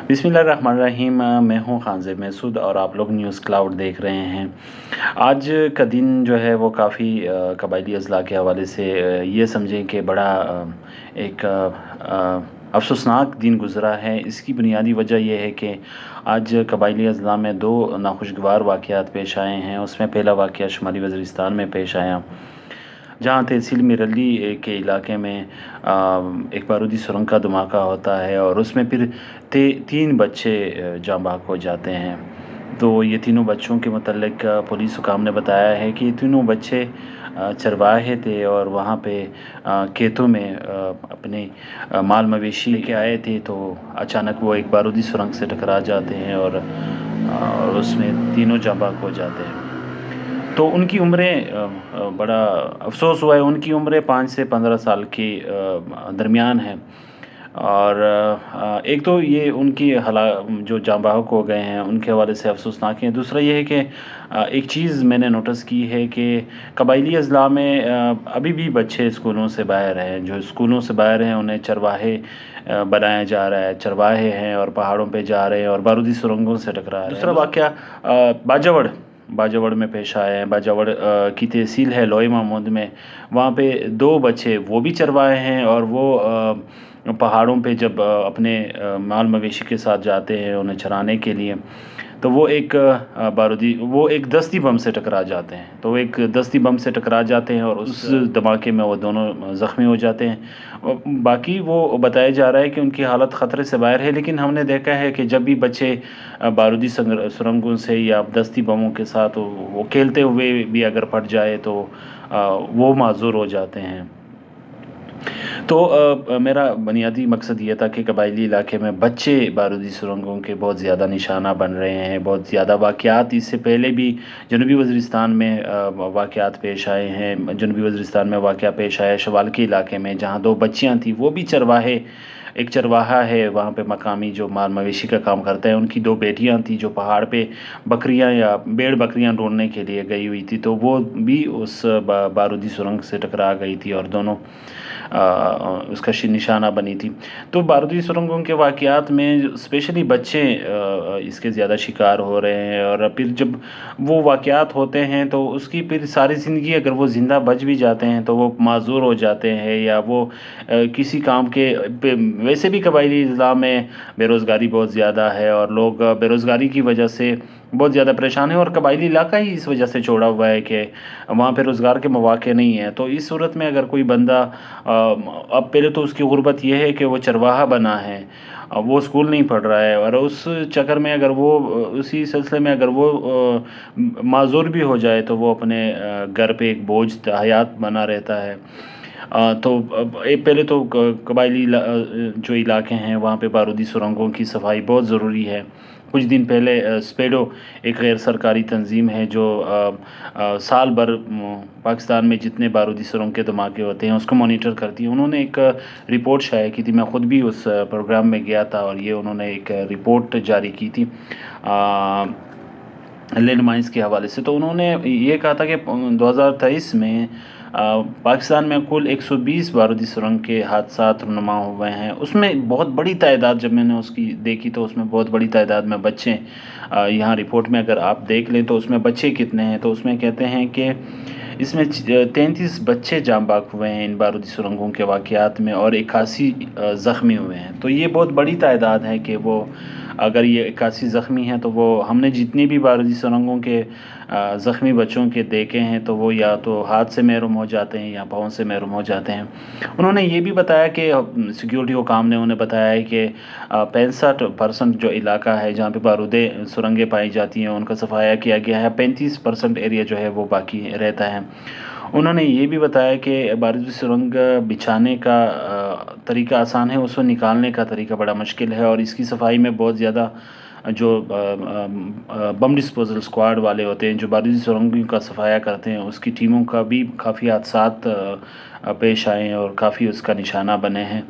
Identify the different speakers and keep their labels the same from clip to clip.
Speaker 1: बिस्मिल्लाहिर्रहमानिर्रहीम। मैं हूँ खानज़ेब महसूद और आप लोग न्यूज़ क्लाउड देख रहे हैं। आज का दिन जो है वो काफ़ी कबायली अज़ला के हवाले से ये समझें कि बड़ा एक अफ़सोसनाक दिन गुज़रा है। इसकी बुनियादी वजह ये है कि आज कबायली अज़ला में 2 नाखुशगवार वाक़यात पेश आए हैं। उसमें पहला वाक़या शुमाली वज़ीरिस्तान में पेश आया, जहाँ तहसील मिरली के इलाके में एक बारूदी सुरंग का धमाका होता है और उसमें फिर 3 बच्चे जाँ बहक हो जाते हैं। तो ये तीनों बच्चों के मुतल्लिक पुलिस हुकाम ने बताया है कि ये तीनों बच्चे चरवाहे थे और वहाँ पे खेतों में अपने माल मवेशी लेके आए थे। तो अचानक वो एक बारूदी सुरंग से टकरा जाते हैं और उसमें तीनों जाँ बहक हो जाते हैं। तो उनकी उम्रें बड़ा अफ़सोस हुआ है, उनकी उम्रें 5 से 15 साल के दरमियान हैं। और एक तो ये उनकी जो जाँ बहक हो गए हैं उनके हवाले से अफ़सोसनाक है। दूसरा ये है कि एक चीज़ मैंने नोटिस की है कि कबायली अज़ला में अभी भी बच्चे स्कूलों से बाहर हैं। जो स्कूलों से बाहर हैं उन्हें चरवाहे बनाया जा रहा है, चरवाहे हैं और पहाड़ों पे जा रहे हैं और बारूदी सुरंगों से टकरा रहे हैं। दूसरा वाक़या बाजावड़ में पेश आया है। बाजावड़ की तहसील है लोई महमूद में। वहाँ पे 2 बच्चे वो भी चरवाहे हैं और वो पहाड़ों पे जब अपने माल मवेशी के साथ जाते हैं उन्हें चराने के लिए, तो वो एक दस्ती बम से टकरा जाते हैं। तो एक दस्ती बम से टकरा जाते हैं और उस धमाके में वो दोनों ज़ख्मी हो जाते हैं। बाकी वो बताया जा रहा है कि उनकी हालत ख़तरे से बाहर है, लेकिन हमने देखा है कि जब भी बच्चे बारूदी सुरंगों से या दस्ती बमों के साथ वो खेलते हुए भी अगर फट जाए तो वो माज़ूर हो जाते हैं। तो मेरा बुनियादी मकसद ये था कि कबायली इलाके में बच्चे बारूदी सुरंगों के बहुत ज़्यादा निशाना बन रहे हैं। बहुत ज़्यादा वाक़यात इससे पहले भी जनूबी वज़ीरिस्तान में वाक़यात पेश आए हैं। जनूबी वज़ीरिस्तान में वाक़या पेश आया शवाल के इलाके में, जहाँ 2 बच्चियाँ थीं, वो भी चरवाहे, एक चरवाहा है वहाँ पे मकामी जो माल मवेशी का काम करता है, उनकी 2 बेटियाँ थीं जो पहाड़ पे बकरियाँ या भेड़-बकरियाँ ढूँढने के लिए गई हुई थी। तो वो भी उस बारूदी सुरंग से टकरा गई थी और दोनों उसका निशाना बनी थी। तो बारूदी सुरंगों के वाक़यात में स्पेशली बच्चे इसके ज़्यादा शिकार हो रहे हैं और फिर जब वो वाक़यात होते हैं तो उसकी फिर सारी ज़िंदगी अगर वो ज़िंदा बच भी जाते हैं तो वो माज़ूर हो जाते हैं या वो किसी काम के वैसे भी कबायली अज़ला में बेरोज़गारी बहुत ज़्यादा है और लोग बेरोज़गारी की वजह से बहुत ज़्यादा परेशान हैं और कबायली इलाका ही इस वजह से छोड़ा हुआ है कि वहाँ पे रोज़गार के मौक़े नहीं हैं। तो इस सूरत में अगर कोई बंदा अब पहले तो उसकी गुर्बत ये है कि वो चरवाहा बना है, वो स्कूल नहीं पढ़ रहा है और उस चक्कर में अगर वो उसी सिलसिले में अगर वो माज़ूर भी हो जाए तो वो अपने घर पे एक बोझ हयात बना रहता है। तो पहले तो कबायली जो इलाके हैं वहाँ पे बारूदी सुरंगों की सफाई बहुत ज़रूरी है। कुछ दिन पहले स्पेडो एक गैर सरकारी तंजीम है जो साल भर पाकिस्तान में जितने बारूदी सुरंग के धमाके होते हैं उसको मॉनिटर करती है। उन्होंने एक रिपोर्ट शाया की थी, मैं ख़ुद भी उस प्रोग्राम में गया था और ये उन्होंने एक रिपोर्ट जारी की थी लैंड माइंस के हवाले से। तो उन्होंने ये कहा था कि 2023 में पाकिस्तान में कुल 120 बारूदी सुरंग के हादसात रुनुमा हुए हैं। उसमें बहुत बड़ी तादाद जब मैंने उसकी देखी तो उसमें बहुत बड़ी तादाद में बच्चे, यहाँ रिपोर्ट में अगर आप देख लें तो उसमें बच्चे कितने हैं तो उसमें कहते हैं कि इसमें 33 बच्चे जाँ बहक हुए हैं इन बारूदी सुरंगों के वाक़यात में और 81 ज़ख्मी हुए हैं। तो ये बहुत बड़ी तादाद है कि वो अगर ये 81 ज़ख्मी हैं तो वो हमने जितनी भी बारूदी सुरंगों के ज़ख्मी बच्चों के देखे हैं तो वो या तो हाथ से महरूम हो जाते हैं या पाँव से महरूम हो जाते हैं। उन्होंने ये भी बताया कि सिक्योरिटी हुकाम ने उन्हें बताया है कि 65% जो इलाका है जहाँ पे बारूदी सुरंगें पाई जाती हैं उनका सफाया किया गया है, 35% एरिया जो है वो बाकी रहता है। उन्होंने ये भी बताया कि बारूदी सुरंग बिछाने का तरीका आसान है, उसको निकालने का तरीका बड़ा मुश्किल है और इसकी सफाई में बहुत ज़्यादा जो बम डिस्पोजल स्क्वाड वाले होते हैं जो बारूदी सुरंगों का सफाया करते हैं उसकी टीमों का भी काफ़ी हादसात पेश आए हैं और काफ़ी उसका निशाना बने हैं।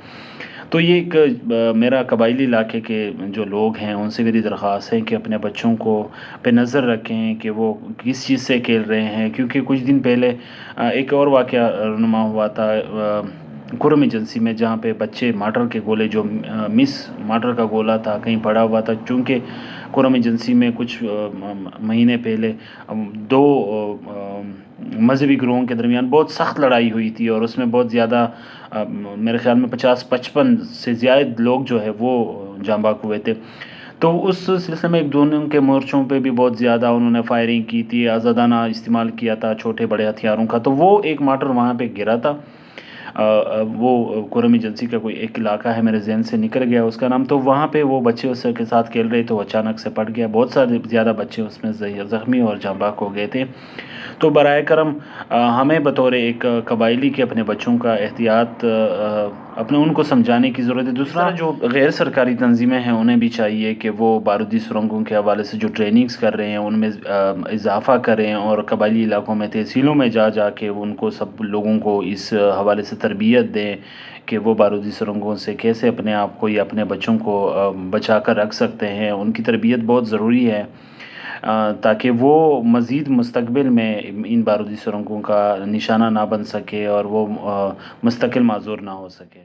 Speaker 1: तो ये एक मेरा कबायली इलाके के जो लोग हैं उनसे मेरी दरख्वास्त है कि अपने बच्चों को पे नज़र रखें कि वो किस चीज़ से खेल रहे हैं, क्योंकि कुछ दिन पहले एक और वाक़या रुनुमा हुआ था कुरम एजेंसी में, जहाँ पे बच्चे मार्टर के गोले जो मिस मार्टर का गोला था कहीं पड़ा हुआ था, चूँकि कुरम एजेंसी में कुछ महीने पहले दो मजहबी ग्रोहों के दरमियान बहुत सख्त लड़ाई हुई थी और उसमें बहुत ज़्यादा मेरे ख्याल में 50-55 से ज़्यादा लोग जो है वो जाँ बाक हुए थे। तो उस सिलसिले में एक दोनों के मोर्चों पे भी बहुत ज़्यादा उन्होंने फायरिंग की थी, आज़ादाना इस्तेमाल किया था छोटे बड़े हथियारों का। तो वो एक मार्टर वहाँ पे गिरा था। वो कुरम एजेंसी का कोई एक इलाका है, मेरे ज़हन से निकल गया उसका नाम। तो वहाँ पे वो बच्चे उसके साथ खेल रहे थे, तो अचानक से पड़ गया। बहुत सारे ज़्यादा बच्चे उसमें ज़ख्मी और जाँ बाक हो गए थे। तो बराए करम हमें बतौर एक कबायली के अपने बच्चों का एहतियात अपने उनको समझाने की ज़रूरत है। दूसरा, जो गैर सरकारी तंजीमें हैं उन्हें भी चाहिए कि वो बारूदी सुरंगों के हवाले से जो ट्रेनिंग्स कर रहे हैं उनमें इजाफ़ा करें और कबायली इलाकों में तहसीलों में जा के उनको सब लोगों को इस हवाले से तरबियत दें कि वो बारूदी सुरंगों से कैसे अपने आप को या अपने बच्चों को बचा कर रख सकते हैं। उनकी तरबियत बहुत ज़रूरी है ताकि वो मज़ीद मुस्तक़बिल में इन बारूदी सुरंगों का निशाना ना बन सके और वो मुस्तकिल माज़ूर ना हो सके।